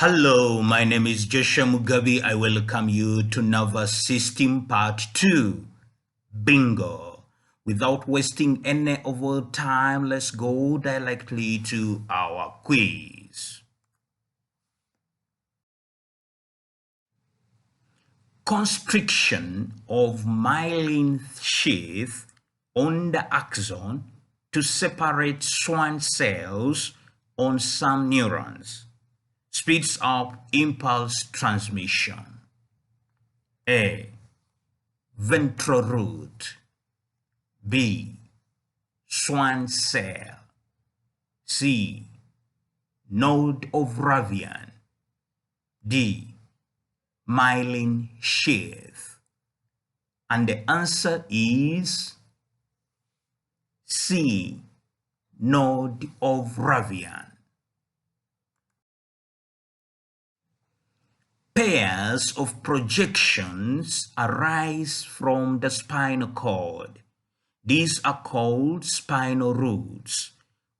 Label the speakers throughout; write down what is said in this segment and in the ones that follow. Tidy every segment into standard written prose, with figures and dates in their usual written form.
Speaker 1: Hello, my name is Joshua Mugabi. I welcome you to Nervous System Part 2. Bingo. Without wasting any of our time, let's go directly to our quiz. Constriction of myelin sheath on the axon to separate Schwann cells on some neurons. Speeds up impulse transmission. A. Ventral root. B. Schwann cell. C. Node of Ravian. D. Myelin sheath. And the answer is C. Node of Ravian. Pairs of projections arise from the spinal cord. These are called spinal roots,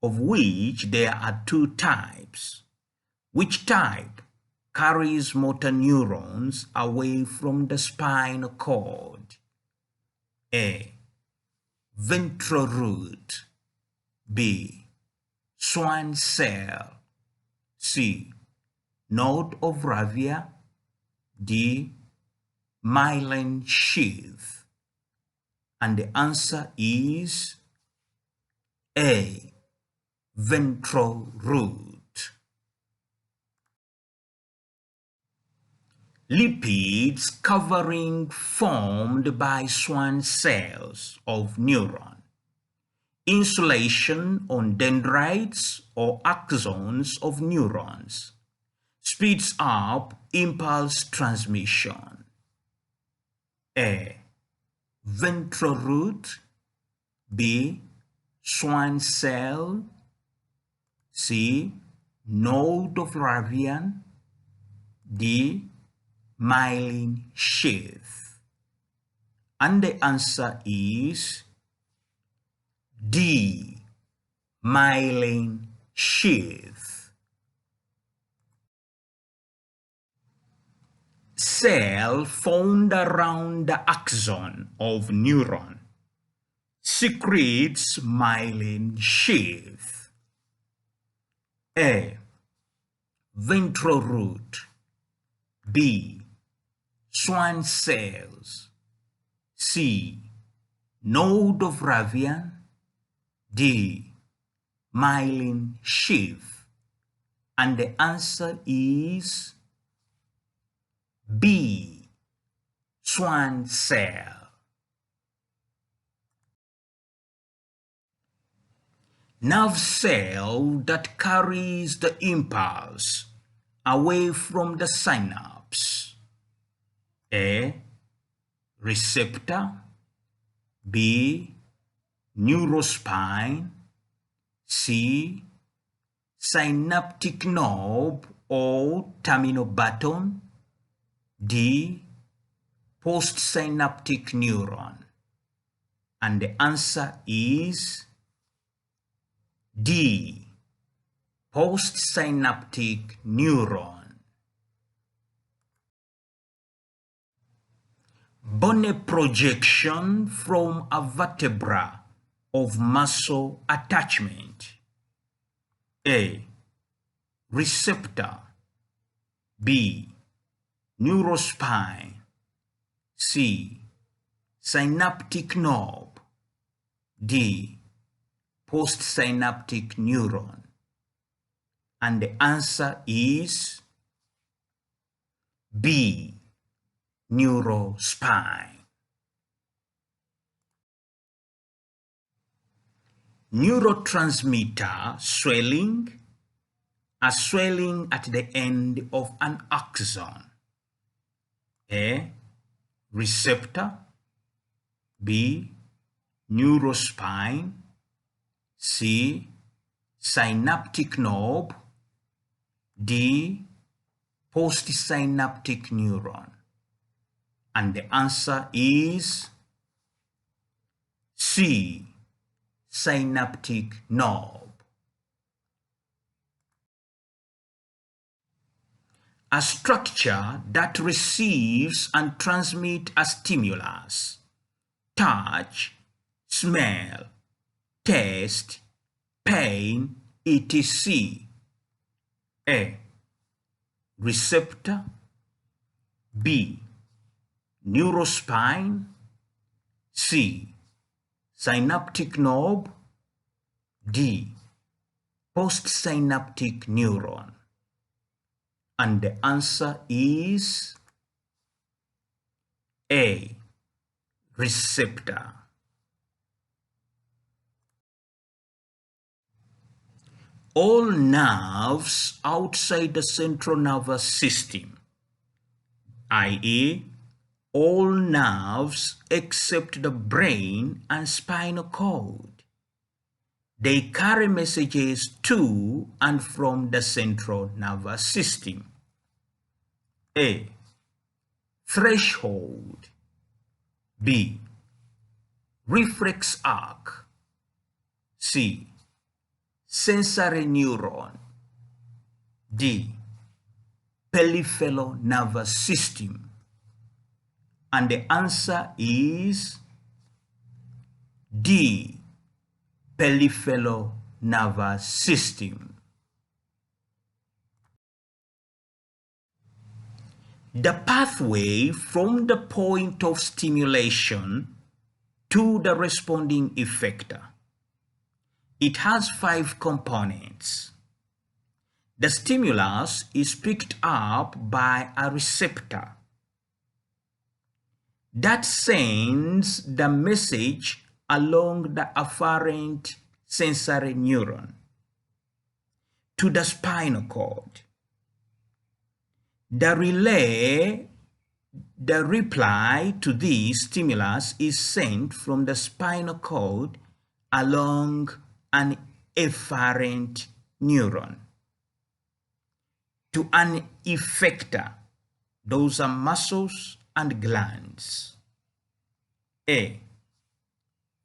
Speaker 1: of which there are two types. Which type carries motor neurons away from the spinal cord? A. Ventral root. B. Schwann cell. C. Node of Ravia. D. Myelin sheath. And the answer is A. Ventral root. Lipids covering formed by Schwann cells of neuron. Insulation on dendrites or axons of neurons. Speeds up impulse transmission. A. Ventral root. B. Schwann cell. C. Node of Ravian. D. Myelin sheath. And the answer is D. Myelin sheath. Cell found around the axon of neuron secretes myelin sheath. A. Ventral root. B. Schwann cells. C. Node of Ravian. D. Myelin sheath. And the answer is B. Schwann cell. Nerve cell that carries the impulse away from the synapse. A. Receptor. B. Neurospine. C. Synaptic knob or terminal button. D. Postsynaptic neuron. And the answer is D. Postsynaptic neuron. Bony projection from a vertebra of muscle attachment. A. Receptor. B. Neurospine. C. Synaptic knob. D. Postsynaptic neuron. And the answer is B. Neurospine. Neurotransmitter swelling. A swelling at the end of an axon. A. Receptor. B. Neurospine. C. Synaptic knob. D. Postsynaptic neuron. And the answer is C. Synaptic knob. a structure that receives and transmits a stimulus, touch, smell, taste, pain, etc. A. Receptor. B. Neurospine. C. Synaptic knob. D. Postsynaptic neuron. And the answer is A. Receptor. All nerves outside the central nervous system, i.e., all nerves except the brain and spinal cord, they carry messages to and from the central nervous system. A. Threshold. B. Reflex arc. C. Sensory neuron. D. Peripheral nervous system. And the answer is D. Peripheral nervous system. The pathway from the point of stimulation to the responding effector. It has 5 components. The stimulus is picked up by a receptor that sends the message along the afferent sensory neuron to the spinal cord. The reply to this stimulus is sent from the spinal cord along an efferent neuron to an effector. Those are muscles and glands. A.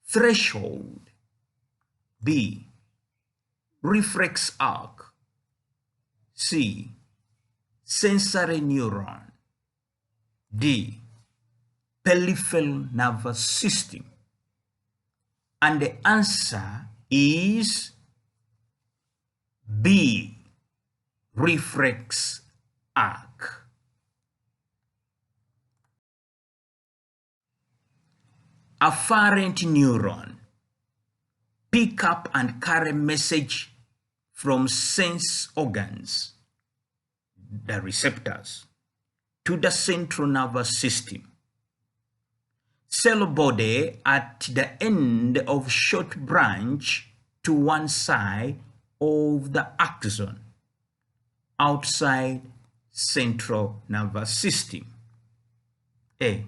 Speaker 1: Threshold. B. Reflex arc. C. Sensory neuron. D. Peripheral nervous system. And the answer is B. Reflex arc. Afferent neuron pick up and carry message from sense organs, the receptors, to the central nervous system. Cell body at the end of short branch to one side of the axon, outside central nervous system. A.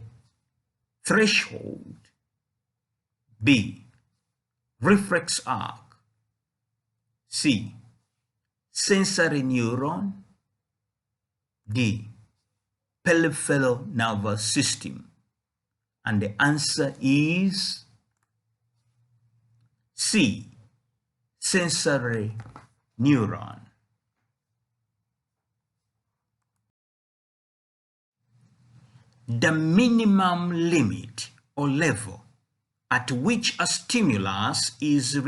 Speaker 1: Threshold. B. Reflex arc. C. Sensory neuron. D. Peripheral nervous system. And the answer is C. Sensory neuron. The minimum limit or level at which a stimulus is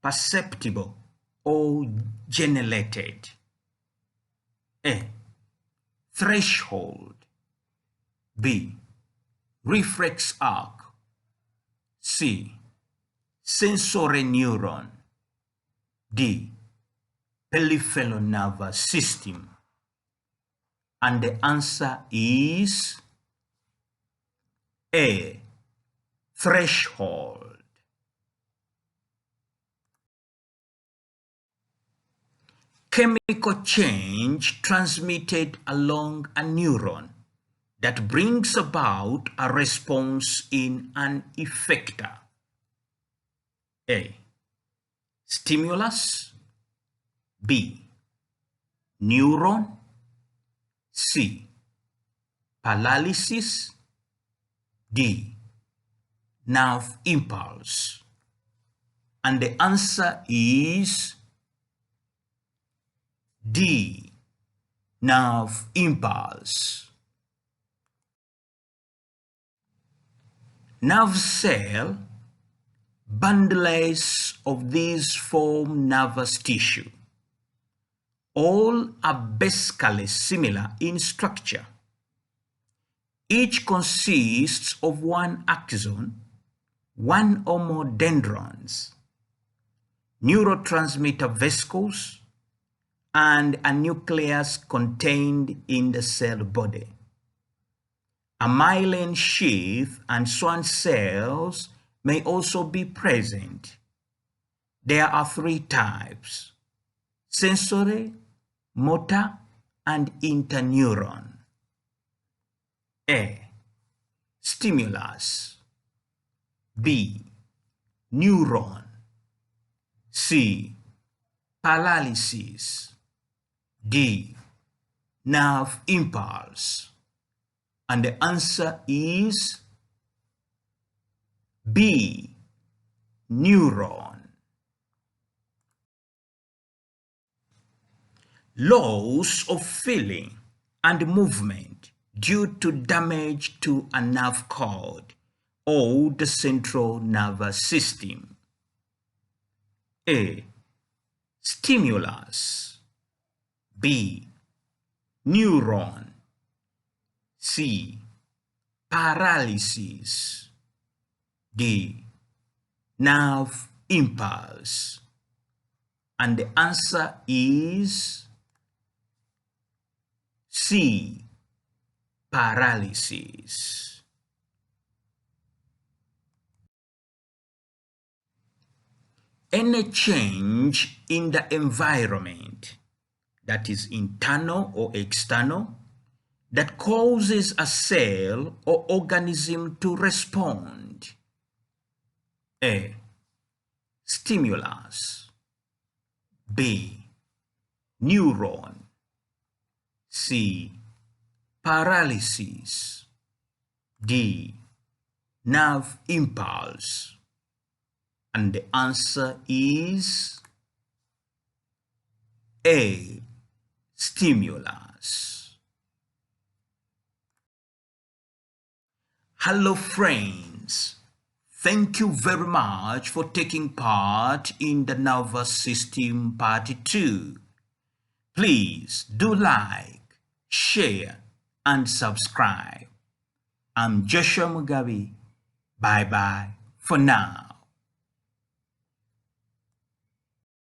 Speaker 1: perceptible, or generated. A. Threshold. B. Reflex arc. C. Sensory neuron. D. Peripheral nervous system. And the answer is A. Threshold. Chemical change transmitted along a neuron that brings about a response in an effector. A. Stimulus. B. Neuron. C. Paralysis. D. Nerve impulse. And the answer is D. nerve impulse. Nerve cell, bundles of these form nervous tissue. All are basically similar in structure. Each consists of one axon, one or more dendrons, neurotransmitter vesicles, and a nucleus contained in the cell body. A myelin sheath and Schwann cells may also be present. There are three types: sensory, motor, and interneuron. A. Stimulus. B. Neuron. C. Paralysis. D. Nerve impulse. And the answer is B. Neuron. Loss of feeling and movement due to damage to a nerve cord or the central nervous system. A. Stimulus. B. Neuron. C. Paralysis. D. Nerve impulse. And the answer is C. Paralysis. Any change in the environment, that is internal or external, that causes a cell or organism to respond. A. Stimulus. B. Neuron. C. Paralysis. D. Nerve impulse. And the answer is A. Stimulus. Hello friends, thank you very much for taking part in the nervous system part 2. Please do like, share, and subscribe. I'm Joshua Mugabi. Bye bye for now.